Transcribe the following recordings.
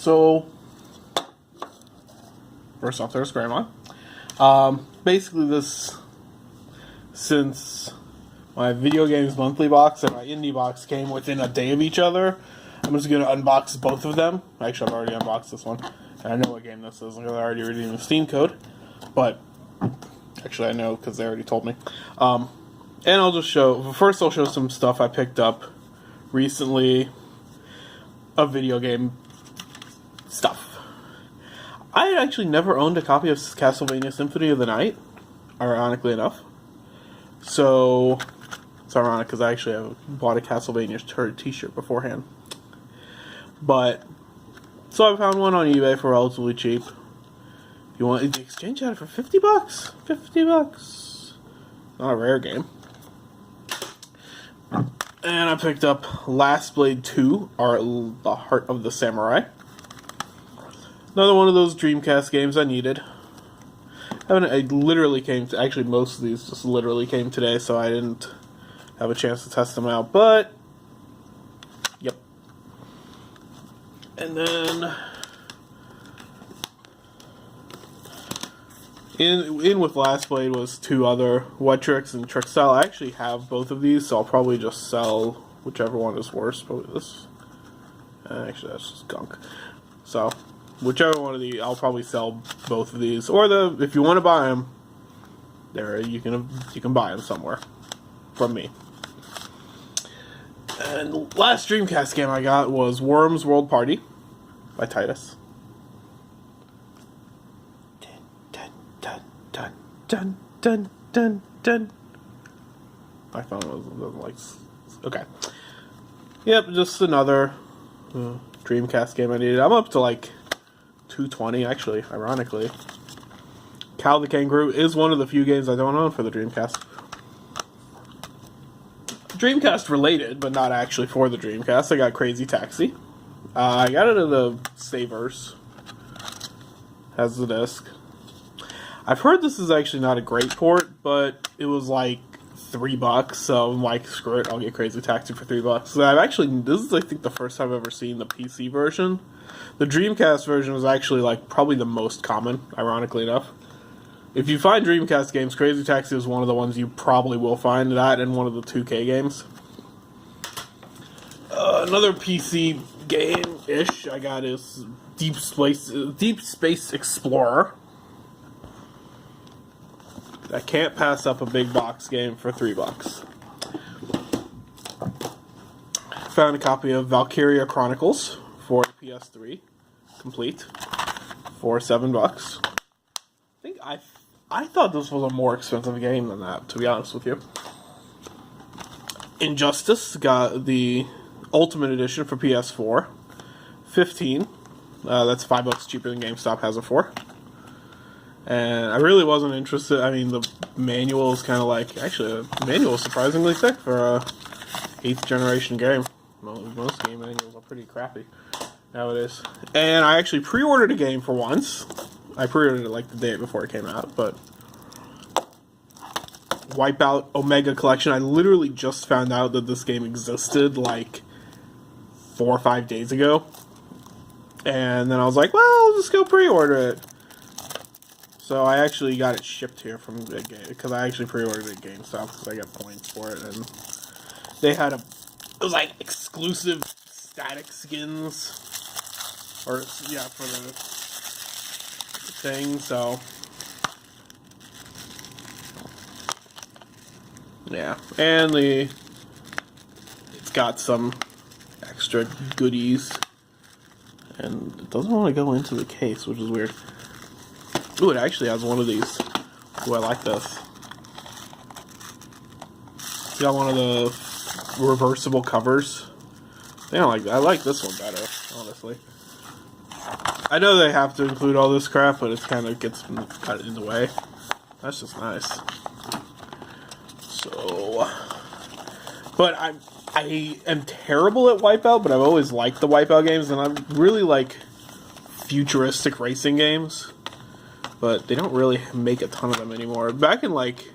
So, first off, there's Grandma. Basically, since my video games monthly box and my indie box came within a day of each other, I'm just going to unbox both of them. Actually, I've already unboxed this one, and I know what game this is because I already redeemed the Steam code. But, actually, I know because they already told me. And I'll just show, first I'll show some stuff I picked up recently of video game stuff. I had actually never owned a copy of Castlevania Symphony of the Night, ironically enough. So, it's ironic because I actually bought a Castlevania t-shirt beforehand. But, so I found one on eBay for relatively cheap. You want the exchange at it for $50? $50. Not a rare game. And I picked up Last Blade 2, or The Heart of the Samurai. Another one of those Dreamcast games I needed. It literally came to, actually most of these just literally came today, so I didn't have a chance to test them out, but, yep. And then, in with Last Blade was two other What Tricks and Trick Style. I actually have both of these, so I'll probably just sell whichever one is worse. Probably this. Actually, that's just gunk. So, whichever one of these, I'll probably sell both of these. Or if you want to buy them, you can buy them somewhere from me. And the last Dreamcast game I got was Worms World Party by Titus. Dun, dun, dun, dun. My phone doesn't like... Okay. Yep, just another Dreamcast game I needed. I'm up to like 220, actually, ironically. Cal the Kangaroo is one of the few games I don't own for the Dreamcast. Dreamcast related, but not actually for the Dreamcast. I got Crazy Taxi. I got it in the Savers. Has the disc. I've heard this is actually not a great port, but it was like $3, so I'm like, screw it, I'll get Crazy Taxi for $3. So this is I think the first time I've ever seen the PC version. The Dreamcast version was actually like probably the most common, ironically enough. If you find Dreamcast games, Crazy Taxi is one of the ones you probably will find, that and one of the 2K games. Another PC game-ish I got is Deep Space Explorer. I can't pass up a big box game for $3. Found a copy of Valkyria Chronicles for PS3, complete, for $7. I thought this was a more expensive game than that, to be honest with you. Injustice got the Ultimate Edition for PS4, $15. That's $5 cheaper than GameStop has it for. And I really wasn't interested. I mean, the manual is kind of like... Actually, the manual is surprisingly thick for a 8th generation game. Most game manuals are pretty crappy nowadays. And I actually pre-ordered a game for once. I pre-ordered it like the day before it came out, but... Wipeout Omega Collection. I literally just found out that this game existed like 4 or 5 days ago. And then I was like, well, I'll just go pre-order it. So I actually got it shipped here from the game, because I actually pre-ordered it at GameStop, because I got points for it, and they had it was like exclusive static skins, or, yeah, for the thing, so, yeah, and it's got some extra goodies, and it doesn't want to go into the case, which is weird. Ooh, it actually has one of these. Ooh, I like this. It's got one of the reversible covers. I like this one better, honestly. I know they have to include all this crap, but it kind of gets cut in the way. That's just nice. So, but I am terrible at Wipeout, but I've always liked the Wipeout games, and I really like futuristic racing games. But they don't really make a ton of them anymore. Back in, like,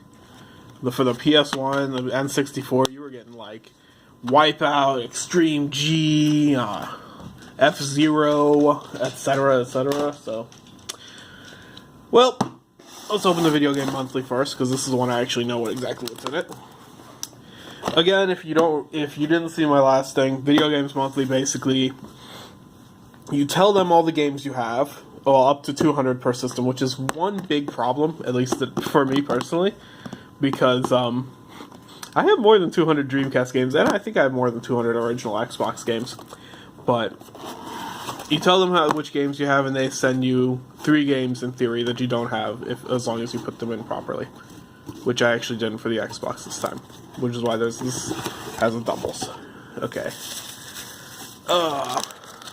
for the PS1, the N64, you were getting, like, Wipeout, Extreme G, F-Zero, etc., etc. So, well, let's open the Video Game Monthly first, because this is the one I actually know exactly what's in it. Again, if you didn't see my last thing, Video Games Monthly, basically, you tell them all the games you have, well, up to 200 per system, which is one big problem, at least for me personally, because I have more than 200 Dreamcast games, and I think I have more than 200 original Xbox games. But you tell them which games you have, and they send you 3 games in theory that you don't have, as long as you put them in properly, which I actually didn't for the Xbox this time, which is why this has a doubles. Okay.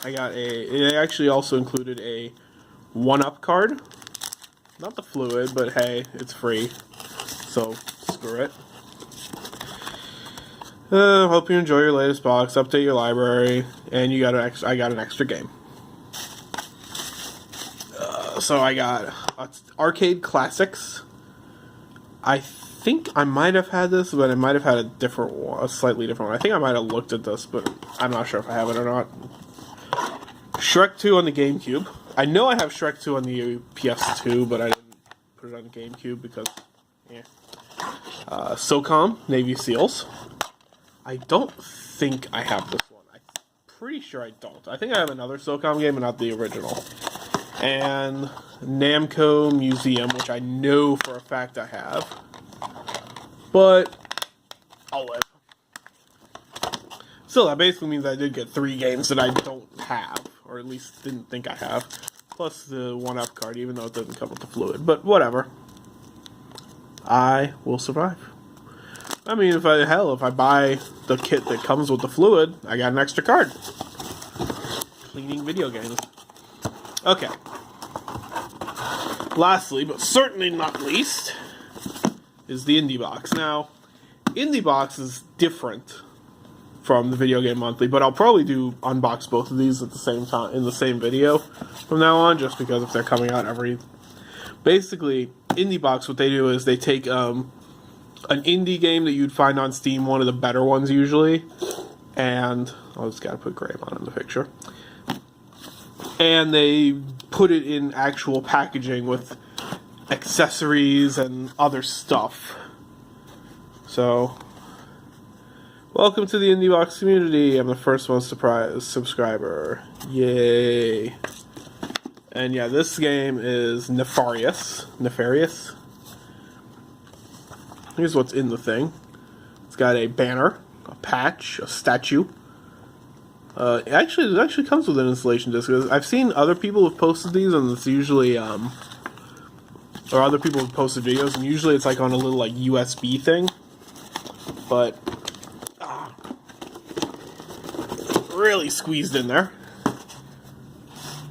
It actually also included a 1-up card. Not the Fluid, but hey, it's free, so screw it. Hope you enjoy your latest box. Update your library, and I got an extra game. So I got Arcade Classics. I think I might have had this, but I might have had a slightly different one. I think I might have looked at this, but I'm not sure if I have it or not. Shrek 2 on the GameCube. I know I have Shrek 2 on the PS2, but I didn't put it on the GameCube because, yeah. SOCOM, Navy SEALs. I don't think I have this one. I'm pretty sure I don't. I think I have another SOCOM game, but not the original. And Namco Museum, which I know for a fact I have. But I'll live. Still, that basically means I did get 3 games that I don't have, or at least didn't think I have. Plus the 1-up card, even though it doesn't come with the Fluid. But whatever. I will survive. I mean, if I buy the kit that comes with the Fluid, I got an extra card. Cleaning video games. Okay. Lastly, but certainly not least, is the Indiebox. Now, Indiebox is different from the Video Game Monthly, but I'll probably unbox both of these at the same time in the same video from now on, just because if they're coming out basically, Indiebox, what they do is they take an indie game that you'd find on Steam, one of the better ones usually, and I just gotta put Greymon in the picture, and they put it in actual packaging with accessories and other stuff. So, welcome to the Indiebox community. I'm the first one subscriber. Yay. And yeah, this game is Nefarious. Here's what's in the thing. It's got a banner, a patch, a statue. It actually comes with an installation disc. I've seen other people have posted these, and it's usually, or other people have posted videos, and usually it's like on a little like USB thing. But really squeezed in there.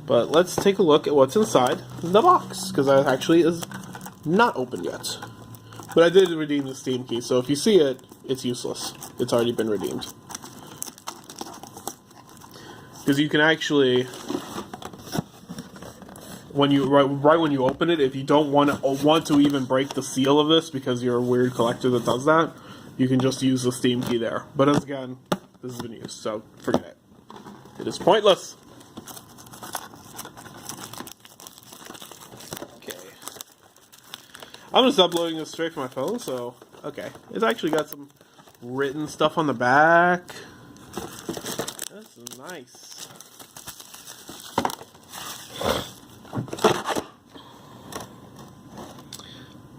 But let's take a look at what's inside the box, because it actually is not open yet. But I did redeem the Steam key, so if you see it, it's useless. It's already been redeemed. Because you can actually, right when you open it, if you don't want to even break the seal of this, because you're a weird collector that does that, you can just use the Steam key there. But as again, this has been used, so forget it. It is pointless. I'm just uploading this straight from my phone, so, okay. It's actually got some written stuff on the back. This is nice.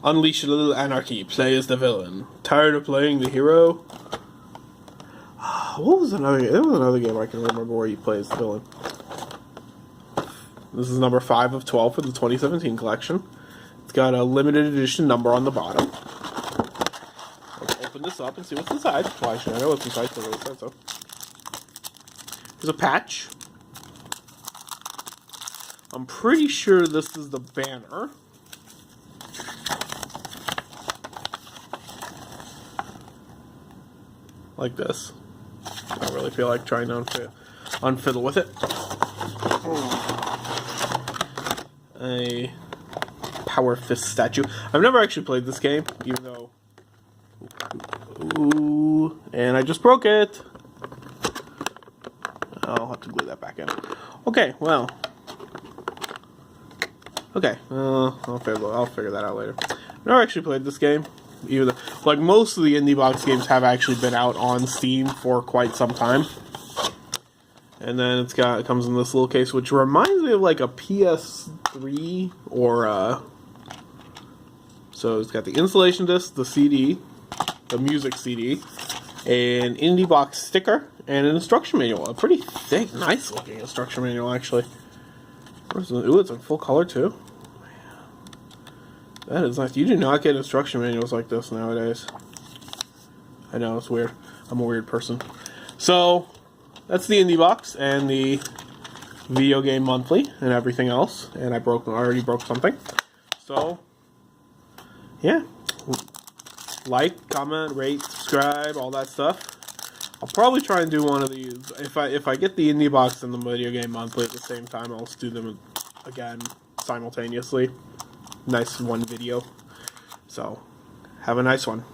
Unleash a little anarchy. Play as the villain. Tired of playing the hero? What was another game? There was another game I can remember where you play as the villain. This is number 5 of 12 for the 2017 collection. It's got a limited edition number on the bottom. Let's open this up and see what's inside. Well, actually, I know what's inside because I said so. There's a patch. I'm pretty sure this is the banner. Like this. I don't really feel like trying to unfiddle with it. A Power Fist statue. I've never actually played this game, even though... Ooh, and I just broke it. I'll have to glue that back in. Okay, well. Okay, I'll figure that out later. I've never actually played this game. Even though, like, most of the Indiebox games have actually been out on Steam for quite some time. And then it comes in this little case, which reminds me of like a PS3 or so it's got the installation disc, the CD, the music CD, an Indiebox sticker, and an instruction manual. A pretty thick, nice looking instruction manual actually. Ooh, it's in full color too. That is nice. You do not get instruction manuals like this nowadays. I know, it's weird. I'm a weird person. So, that's the Indiebox and the Video Game Monthly and everything else. And I already broke something. So, yeah. Like, comment, rate, subscribe, all that stuff. I'll probably try and do one of these. If I get the Indiebox and the Video Game Monthly at the same time, I'll just do them again simultaneously. Nice one video. So, have a nice one.